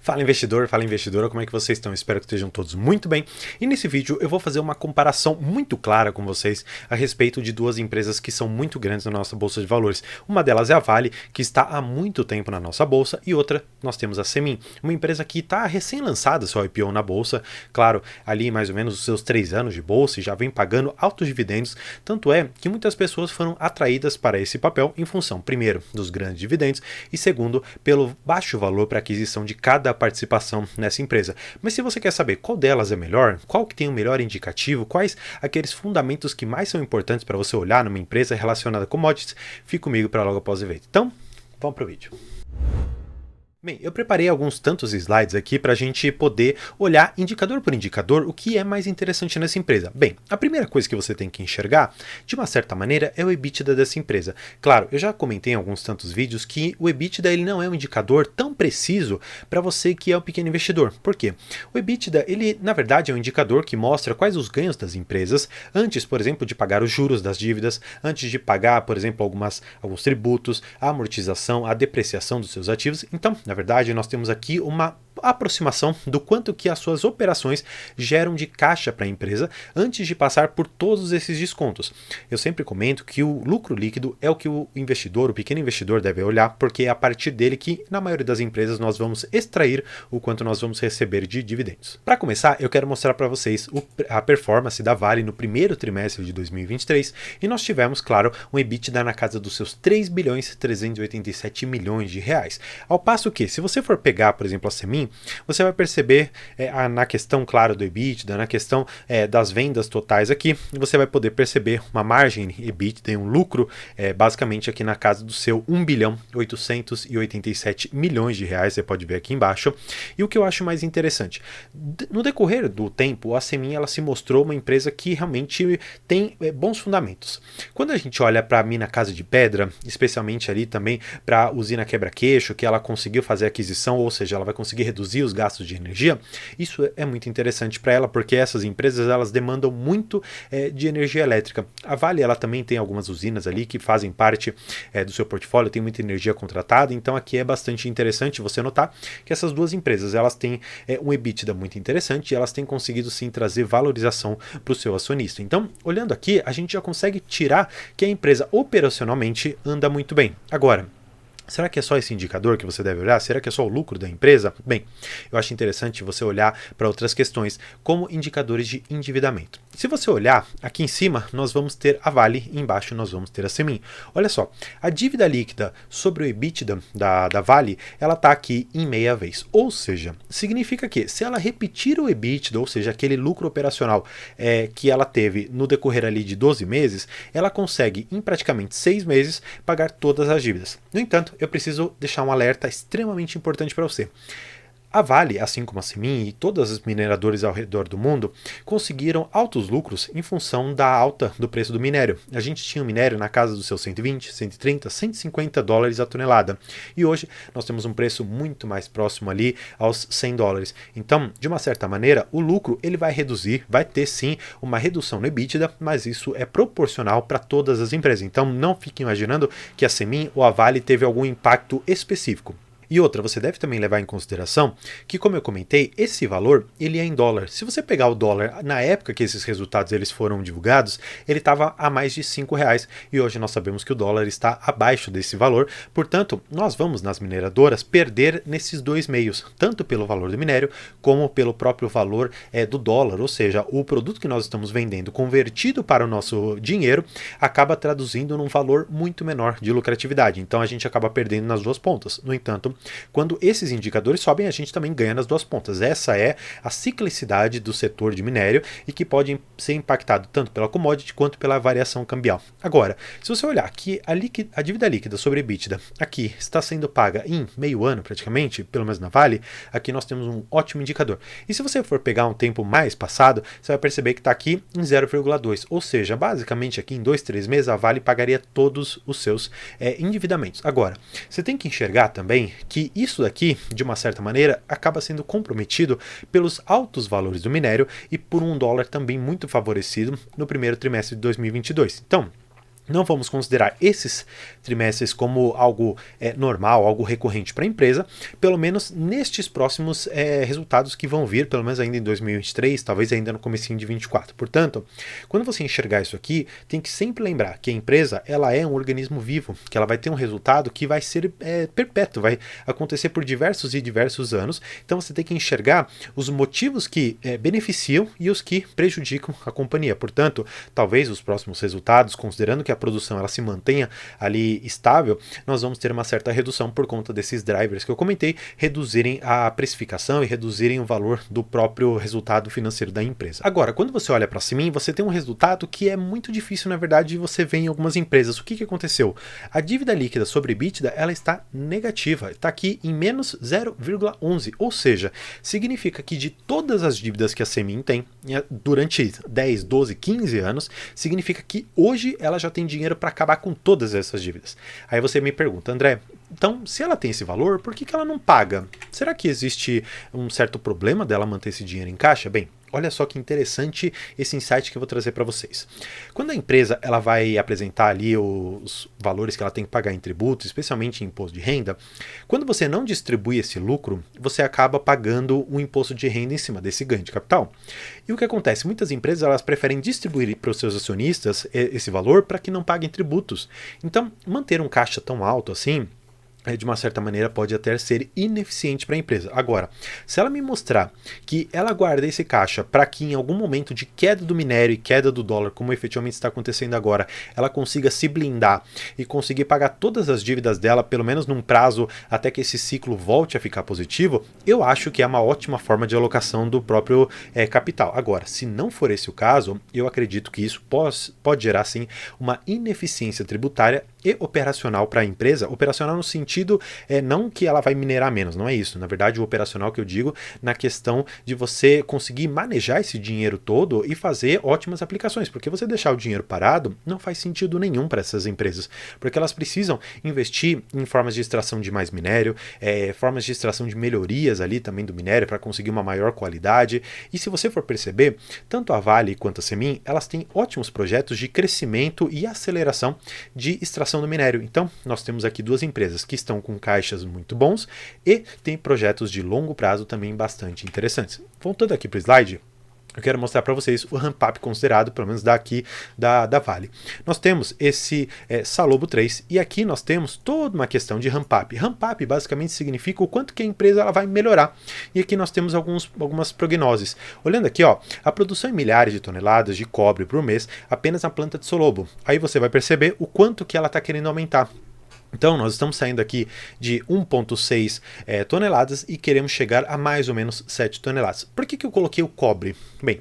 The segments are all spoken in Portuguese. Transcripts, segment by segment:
Fala investidor, fala investidora, como é que vocês estão? Espero que estejam todos muito bem. E nesse vídeo eu vou fazer uma comparação muito clara com vocês a respeito de duas empresas que são muito grandes na nossa bolsa de valores. Uma delas é a Vale, que está há muito tempo na nossa bolsa, e outra nós temos a Semin, uma empresa que está recém-lançada seu IPO na bolsa, claro, ali mais ou menos os seus 3 anos de bolsa e já vem pagando altos dividendos, tanto é que muitas pessoas foram atraídas para esse papel em função, primeiro, dos grandes dividendos e segundo, pelo baixo valor para aquisição de cada participação nessa empresa. Mas se você quer saber qual delas é melhor, qual que tem o melhor indicativo, quais aqueles fundamentos que mais são importantes para você olhar numa empresa relacionada a commodities, fique comigo para logo após o evento. Então, vamos para o vídeo. Bem, eu preparei alguns tantos slides aqui para a gente poder olhar indicador por indicador o que é mais interessante nessa empresa. Bem, a primeira coisa que você tem que enxergar, de uma certa maneira, é o EBITDA dessa empresa. Claro, eu já comentei em alguns tantos vídeos que o EBITDA ele não é um indicador tão preciso para você que é um pequeno investidor. Por quê? O EBITDA, ele na verdade é um indicador que mostra quais os ganhos das empresas antes, por exemplo, de pagar os juros das dívidas, antes de pagar, por exemplo, alguns tributos, a amortização, a depreciação dos seus ativos. Então, na verdade, nós temos aqui uma aproximação do quanto que as suas operações geram de caixa para a empresa antes de passar por todos esses descontos. Eu sempre comento que o lucro líquido é o que o investidor, o pequeno investidor deve olhar, porque é a partir dele que, na maioria das empresas, nós vamos extrair o quanto nós vamos receber de dividendos. Para começar, eu quero mostrar para vocês a performance da Vale no primeiro trimestre de 2023 e nós tivemos, claro, um EBITDA na casa dos seus 3 bilhões 387 milhões de reais. Ao passo que, se você for pegar, por exemplo, a Semin, você vai perceber na questão, claro, do EBITDA, na questão das vendas totais aqui, você vai poder perceber uma margem EBITDA, um lucro basicamente aqui na casa do seu 1 bilhão 887 milhões de reais, você pode ver aqui embaixo. E o que eu acho mais interessante, no decorrer do tempo, a Semin ela se mostrou uma empresa que realmente tem bons fundamentos. Quando a gente olha para a mina Casa de Pedra, especialmente ali também para a usina Quebra-Queixo, que ela conseguiu fazer aquisição, ou seja, ela vai conseguir reduzir os gastos de energia, isso é muito interessante para ela, porque essas empresas elas demandam muito de energia elétrica. A Vale ela também tem algumas usinas ali que fazem parte do seu portfólio, tem muita energia contratada, então aqui é bastante interessante você notar que essas duas empresas elas têm um EBITDA muito interessante e elas têm conseguido sim trazer valorização para o seu acionista. Então, olhando aqui, a gente já consegue tirar que a empresa operacionalmente anda muito bem. Agora, será que é só esse indicador que você deve olhar? Será que é só o lucro da empresa? Bem, eu acho interessante você olhar para outras questões, como indicadores de endividamento. Se você olhar aqui em cima, nós vamos ter a Vale e embaixo nós vamos ter a Semin. Olha só, a dívida líquida sobre o EBITDA da Vale, ela está aqui em meia vez. Ou seja, significa que se ela repetir o EBITDA, ou seja, aquele lucro operacional que ela teve no decorrer ali de 12 meses, ela consegue em praticamente 6 meses pagar todas as dívidas. No entanto, eu preciso deixar um alerta extremamente importante para você. A Vale, assim como a Semin e todas as mineradoras ao redor do mundo, conseguiram altos lucros em função da alta do preço do minério. A gente tinha o minério na casa dos seus 120, 130, 150 dólares a tonelada. E hoje nós temos um preço muito mais próximo ali aos 100 dólares. Então, de uma certa maneira, o lucro ele vai reduzir, vai ter sim uma redução no EBITDA, mas isso é proporcional para todas as empresas. Então, não fique imaginando que a Semin ou a Vale teve algum impacto específico. E outra, você deve também levar em consideração que, como eu comentei, esse valor ele é em dólar. Se você pegar o dólar na época que esses resultados eles foram divulgados, ele estava a mais de R$ 5 e hoje nós sabemos que o dólar está abaixo desse valor. Portanto, nós vamos nas mineradoras perder nesses dois meios, tanto pelo valor do minério como pelo próprio valor do dólar, ou seja, o produto que nós estamos vendendo convertido para o nosso dinheiro acaba traduzindo num valor muito menor de lucratividade. Então a gente acaba perdendo nas duas pontas. No entanto, quando esses indicadores sobem, a gente também ganha nas duas pontas. Essa é a ciclicidade do setor de minério e que pode ser impactado tanto pela commodity quanto pela variação cambial. Agora, se você olhar que a dívida líquida sobre EBITDA aqui está sendo paga em meio ano praticamente, pelo menos na Vale, aqui nós temos um ótimo indicador. E se você for pegar um tempo mais passado, você vai perceber que está aqui em 0,2, ou seja, basicamente aqui em 2, 3 meses a Vale pagaria todos os seus endividamentos. Agora, você tem que enxergar também que isso daqui, de uma certa maneira, acaba sendo comprometido pelos altos valores do minério e por um dólar também muito favorecido no primeiro trimestre de 2022. Então, Não vamos considerar esses trimestres como algo normal, algo recorrente para a empresa, pelo menos nestes próximos resultados que vão vir, pelo menos ainda em 2023, talvez ainda no comecinho de 24. Portanto, quando você enxergar isso aqui, tem que sempre lembrar que a empresa ela é um organismo vivo, que ela vai ter um resultado que vai ser perpétuo, vai acontecer por diversos e diversos anos. Então você tem que enxergar os motivos que beneficiam e os que prejudicam a companhia. Portanto, talvez os próximos resultados, considerando que a produção ela se mantenha ali estável, nós vamos ter uma certa redução por conta desses drivers que eu comentei, reduzirem a precificação e reduzirem o valor do próprio resultado financeiro da empresa. Agora, quando você olha para cima, você tem um resultado que é muito difícil, na verdade, de você ver em algumas empresas. O que aconteceu? A dívida líquida sobre EBITDA, ela está negativa, está aqui em menos 0,11, ou seja, significa que de todas as dívidas que a Semin tem durante 10, 12, 15 anos, significa que hoje ela já tem dinheiro para acabar com todas essas dívidas. Aí você me pergunta, André, então se ela tem esse valor, por que ela não paga? Será que existe um certo problema dela manter esse dinheiro em caixa? Bem, olha só que interessante esse insight que eu vou trazer para vocês. Quando a empresa ela vai apresentar ali os valores que ela tem que pagar em tributos, especialmente em imposto de renda, quando você não distribui esse lucro, você acaba pagando um imposto de renda em cima desse ganho de capital. E o que acontece? Muitas empresas elas preferem distribuir para os seus acionistas esse valor para que não paguem tributos. Então, manter um caixa tão alto assim, de uma certa maneira pode até ser ineficiente para a empresa. Agora, se ela me mostrar que ela guarda esse caixa para que em algum momento de queda do minério e queda do dólar, como efetivamente está acontecendo agora, ela consiga se blindar e conseguir pagar todas as dívidas dela, pelo menos num prazo até que esse ciclo volte a ficar positivo, eu acho que é uma ótima forma de alocação do próprio capital. Agora, se não for esse o caso, eu acredito que isso pode gerar sim uma ineficiência tributária e operacional para a empresa. Operacional no sentido não que ela vai minerar menos, não é isso. Na verdade, o operacional que eu digo na questão de você conseguir manejar esse dinheiro todo e fazer ótimas aplicações, porque você deixar o dinheiro parado não faz sentido nenhum para essas empresas, porque elas precisam investir em formas de extração de mais minério, formas de extração de melhorias ali também do minério para conseguir uma maior qualidade. E se você for perceber, tanto a Vale quanto a Semin, elas têm ótimos projetos de crescimento e aceleração de extração do minério. Então, nós temos aqui duas empresas que estão com caixas muito bons e tem projetos de longo prazo também bastante interessantes. Voltando aqui para o slide, eu quero mostrar para vocês o ramp-up considerado, pelo menos daqui da Vale. Nós temos esse Salobo 3 e aqui nós temos toda uma questão de ramp-up. Ramp-up basicamente significa o quanto que a empresa ela vai melhorar. E aqui nós temos algumas prognoses. Olhando aqui, ó, a produção em milhares de toneladas de cobre por mês apenas na planta de Salobo. Aí você vai perceber o quanto que ela está querendo aumentar. Então, nós estamos saindo aqui de 1,6 toneladas e queremos chegar a mais ou menos 7 toneladas. Por que eu coloquei o cobre? Bem,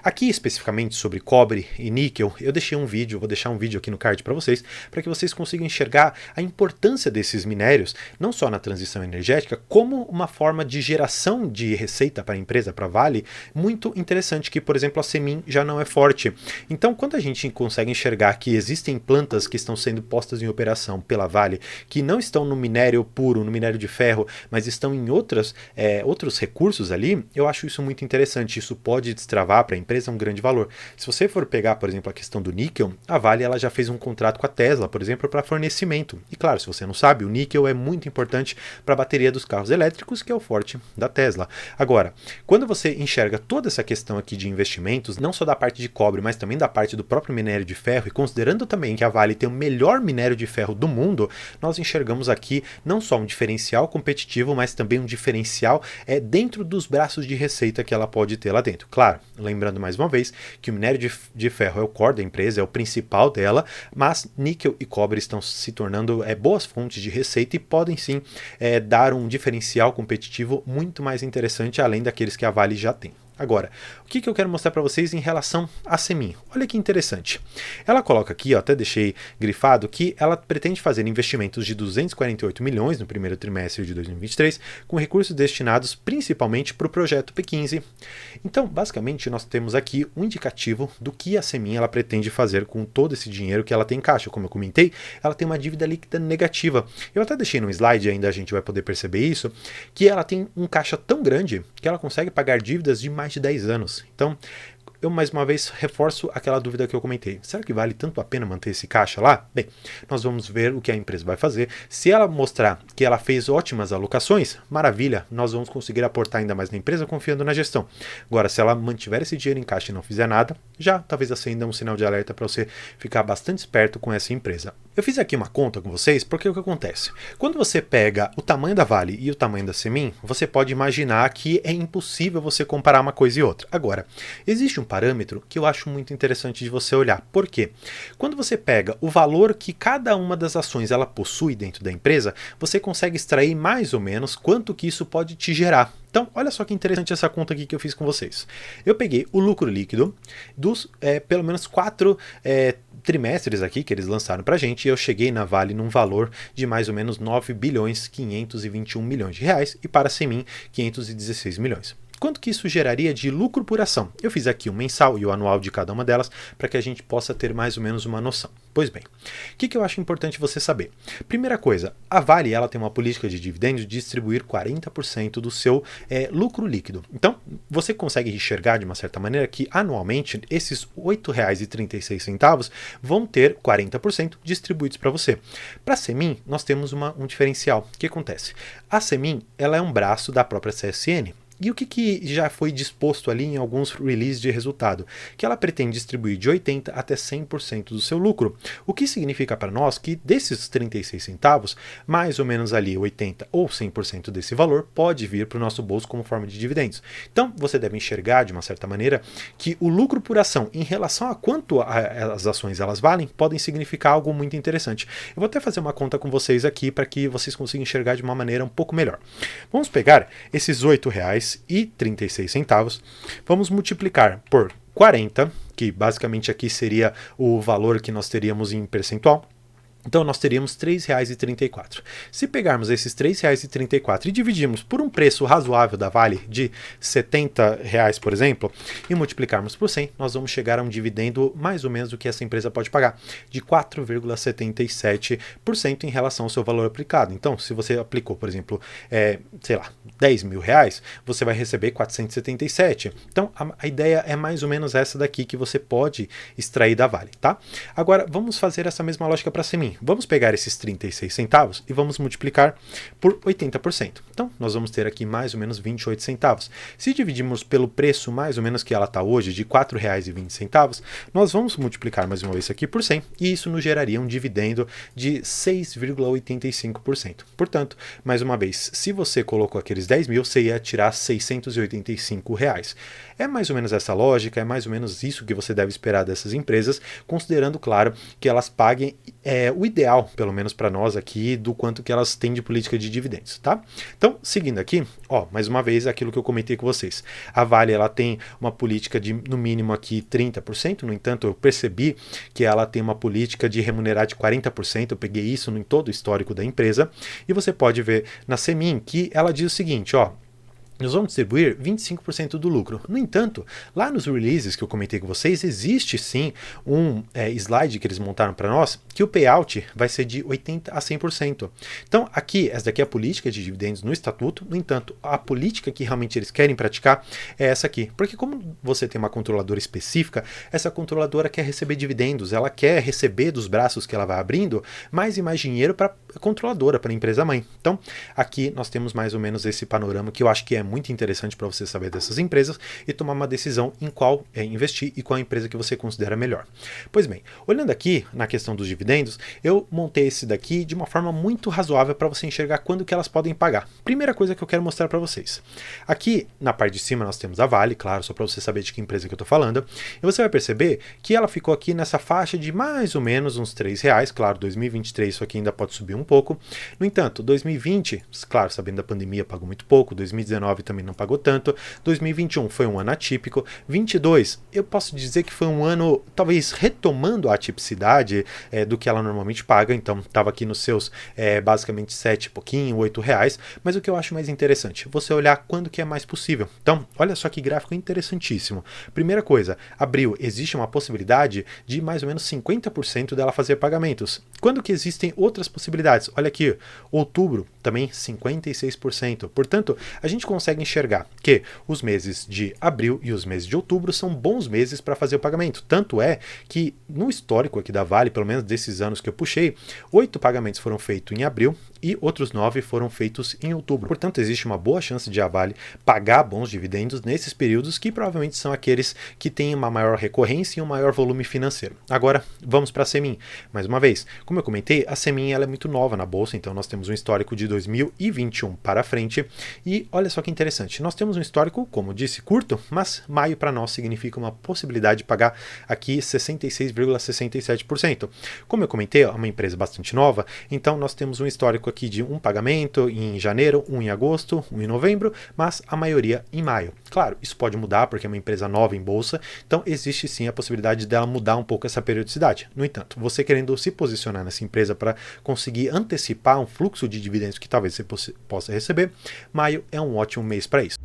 aqui especificamente sobre cobre e níquel, eu deixei um vídeo, vou deixar um vídeo aqui no card para vocês que consigam enxergar a importância desses minérios, não só na transição energética, como uma forma de geração de receita para a empresa, para a Vale, muito interessante, que, por exemplo, a Semin já não é forte. Então, quando a gente consegue enxergar que existem plantas que estão sendo postas em operação pela Vale, que não estão no minério puro, no minério de ferro, mas estão em outros recursos ali, eu acho isso muito interessante. Isso pode destravar para a empresa um grande valor. Se você for pegar, por exemplo, a questão do níquel, a Vale ela já fez um contrato com a Tesla, por exemplo, para fornecimento. E claro, se você não sabe, o níquel é muito importante para a bateria dos carros elétricos, que é o forte da Tesla. Agora, quando você enxerga toda essa questão aqui de investimentos, não só da parte de cobre, mas também da parte do próprio minério de ferro, e considerando também que a Vale tem o melhor minério de ferro do mundo, nós enxergamos aqui não só um diferencial competitivo, mas também um diferencial dentro dos braços de receita que ela pode ter lá dentro. Claro, lembrando mais uma vez que o minério de ferro é o core da empresa, é o principal dela, mas níquel e cobre estão se tornando boas fontes de receita e podem sim dar um diferencial competitivo muito mais interessante, além daqueles que a Vale já tem. Agora, o que eu quero mostrar para vocês em relação à Semin? Olha que interessante. Ela coloca aqui, até deixei grifado, que ela pretende fazer investimentos de 248 milhões no primeiro trimestre de 2023, com recursos destinados principalmente para o projeto P15. Então, basicamente, nós temos aqui um indicativo do que a Semin ela pretende fazer com todo esse dinheiro que ela tem em caixa. Como eu comentei, ela tem uma dívida líquida negativa. Eu até deixei no slide, ainda a gente vai poder perceber isso, que ela tem um caixa tão grande que ela consegue pagar dívidas de mais de 10 anos. Então, eu mais uma vez reforço aquela dúvida que eu comentei. Será que vale tanto a pena manter esse caixa lá? Bem, nós vamos ver o que a empresa vai fazer. Se ela mostrar que ela fez ótimas alocações, maravilha, nós vamos conseguir aportar ainda mais na empresa confiando na gestão. Agora, se ela mantiver esse dinheiro em caixa e não fizer nada, já talvez acenda um sinal de alerta para você ficar bastante esperto com essa empresa. Eu fiz aqui uma conta com vocês porque o que acontece? Quando você pega o tamanho da Vale e o tamanho da Semin, você pode imaginar que é impossível você comparar uma coisa e outra. Agora, existe um parâmetro que eu acho muito interessante de você olhar. Por quê? Quando você pega o valor que cada uma das ações ela possui dentro da empresa, você consegue extrair mais ou menos quanto que isso pode te gerar. Então, olha só que interessante essa conta aqui que eu fiz com vocês. Eu peguei o lucro líquido dos pelo menos 4 trimestres aqui que eles lançaram pra gente, e eu cheguei na Vale num valor de mais ou menos 9 bilhões 521 milhões de reais e para a Semin 516 milhões. Quanto que isso geraria de lucro por ação? Eu fiz aqui o mensal e o anual de cada uma delas para que a gente possa ter mais ou menos uma noção. Pois bem, o que eu acho importante você saber? Primeira coisa, a Vale ela tem uma política de dividendos de distribuir 40% do seu lucro líquido. Então, você consegue enxergar de uma certa maneira que anualmente esses R$ 8,36 vão ter 40% distribuídos para você. Para a Semin, nós temos um diferencial. O que acontece? A Semin ela é um braço da própria CSN. E o que já foi disposto ali em alguns releases de resultado? Que ela pretende distribuir de 80% até 100% do seu lucro. O que significa para nós que desses 36 centavos, mais ou menos ali 80% ou 100% desse valor pode vir para o nosso bolso como forma de dividendos. Então, você deve enxergar de uma certa maneira que o lucro por ação em relação a quanto as ações elas valem, podem significar algo muito interessante. Eu vou até fazer uma conta com vocês aqui para que vocês consigam enxergar de uma maneira um pouco melhor. Vamos pegar esses R$ 8,36, vamos multiplicar por 40, que basicamente aqui seria o valor que nós teríamos em percentual. Então nós teríamos R$ 3,34. Se pegarmos esses R$ 3,34 e dividirmos por um preço razoável da Vale de R$ 70, por exemplo, e multiplicarmos por 100, nós vamos chegar a um dividendo mais ou menos do que essa empresa pode pagar, de 4,77% em relação ao seu valor aplicado. Então, se você aplicou, por exemplo, sei lá, R$ 10 mil, você vai receber 477. Então, a ideia é mais ou menos essa daqui que você pode extrair da Vale, tá? Agora, vamos fazer essa mesma lógica para a Semin. Vamos pegar esses 36 centavos e vamos multiplicar por 80%. Então, nós vamos ter aqui mais ou menos 28 centavos. Se dividirmos pelo preço mais ou menos que ela está hoje, de R$ 4,20, nós vamos multiplicar mais uma vez aqui por 100 e isso nos geraria um dividendo de 6,85%. Portanto, mais uma vez, se você colocou aqueles 10 mil, você ia tirar R$ 685. É mais ou menos essa lógica, é mais ou menos isso que você deve esperar dessas empresas, considerando, claro, que elas paguem o ideal, pelo menos para nós aqui, do quanto que elas têm de política de dividendos, tá? Então, seguindo aqui, mais uma vez, aquilo que eu comentei com vocês. A Vale, ela tem uma política de, no mínimo aqui, 30%, no entanto, eu percebi que ela tem uma política de remunerar de 40%, eu peguei isso em todo o histórico da empresa, e você pode ver na Semin que ela diz o seguinte, nós vamos distribuir 25% do lucro. No entanto, lá nos releases que eu comentei com vocês, existe sim um slide que eles montaram para nós, que o payout vai ser de 80% a 100%. Então, aqui, essa daqui é a política de dividendos no estatuto, no entanto, a política que realmente eles querem praticar é essa aqui. Porque como você tem uma controladora específica, essa controladora quer receber dividendos, ela quer receber dos braços que ela vai abrindo mais e mais dinheiro para a controladora, para a empresa mãe. Então, aqui nós temos mais ou menos esse panorama que eu acho que é muito interessante para você saber dessas empresas e tomar uma decisão em qual investir e qual a empresa que você considera melhor. Pois bem, olhando aqui na questão dos dividendos, eu montei esse daqui de uma forma muito razoável para você enxergar quando que elas podem pagar. Primeira coisa que eu quero mostrar para vocês. Aqui na parte de cima nós temos a Vale, claro, só para você saber de que empresa que eu estou falando, e você vai perceber que ela ficou aqui nessa faixa de mais ou menos uns R$3, claro, 2023 isso aqui ainda pode subir um pouco. No entanto, 2020, claro, sabendo da pandemia, pagou muito pouco, 2019 também não pagou tanto, 2021 foi um ano atípico, 22 eu posso dizer que foi um ano talvez retomando a atipicidade do que ela normalmente paga, então estava aqui nos seus basicamente 7 e pouquinho, R$8, mas o que eu acho mais interessante, você olhar quando que é mais possível. Então, olha só que gráfico interessantíssimo. Primeira coisa, abril, existe uma possibilidade de mais ou menos 50% dela fazer pagamentos. Quando que existem outras possibilidades? Olha aqui, outubro, também 56%. Portanto, a gente consegue consegue enxergar que os meses de abril e os meses de outubro são bons meses para fazer o pagamento. Tanto é que no histórico aqui da Vale, pelo menos desses anos que eu puxei, 8 pagamentos foram feitos em abril e outros 9 foram feitos em outubro. Portanto, existe uma boa chance de a Vale pagar bons dividendos nesses períodos, que provavelmente são aqueles que têm uma maior recorrência e um maior volume financeiro. Agora, vamos para a Semin. Mais uma vez, como eu comentei, a Semin ela é muito nova na bolsa, então nós temos um histórico de 2021 para frente. E olha só que interessante, nós temos um histórico, como disse, curto, mas maio para nós significa uma possibilidade de pagar aqui 66,67%. Como eu comentei, é uma empresa bastante nova, então nós temos um histórico aqui de um pagamento em janeiro, um em agosto, um em novembro, mas a maioria em maio. Claro, isso pode mudar porque é uma empresa nova em bolsa, então existe sim a possibilidade dela mudar um pouco essa periodicidade. No entanto, você querendo se posicionar nessa empresa para conseguir antecipar um fluxo de dividendos que talvez você possa receber, maio é um ótimo mês para isso.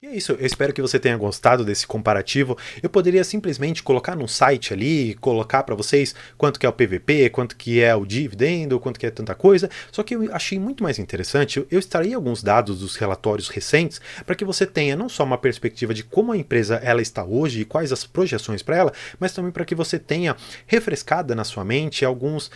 E é isso, eu espero que você tenha gostado desse comparativo. Eu poderia simplesmente colocar no site ali, colocar para vocês quanto que é o PVP, quanto que é o dividendo, quanto que é tanta coisa, só que eu achei muito mais interessante, eu extraí alguns dados dos relatórios recentes para que você tenha não só uma perspectiva de como a empresa ela está hoje e quais as projeções para ela, mas também para que você tenha refrescada na sua mente algumas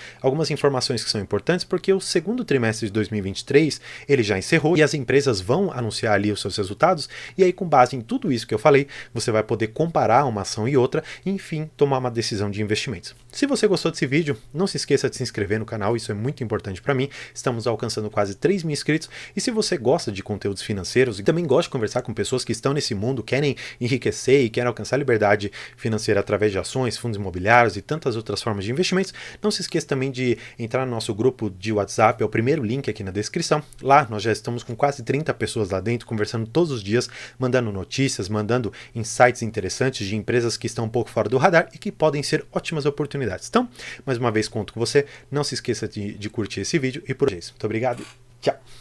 informações que são importantes, porque o segundo trimestre de 2023 ele já encerrou e as empresas vão anunciar ali os seus resultados. E aí, com base em tudo isso que eu falei, você vai poder comparar uma ação e outra e, enfim, tomar uma decisão de investimentos. Se você gostou desse vídeo, não se esqueça de se inscrever no canal, isso é muito importante para mim. Estamos alcançando quase 3 mil inscritos. E se você gosta de conteúdos financeiros e também gosta de conversar com pessoas que estão nesse mundo, querem enriquecer e querem alcançar liberdade financeira através de ações, fundos imobiliários e tantas outras formas de investimentos, não se esqueça também de entrar no nosso grupo de WhatsApp, é o primeiro link aqui na descrição. Lá nós já estamos com quase 30 pessoas lá dentro, conversando todos os dias, mandando notícias, mandando insights interessantes de empresas que estão um pouco fora do radar e que podem ser ótimas oportunidades. Então, mais uma vez conto com você, não se esqueça de curtir esse vídeo e por hoje é isso. Muito obrigado e tchau!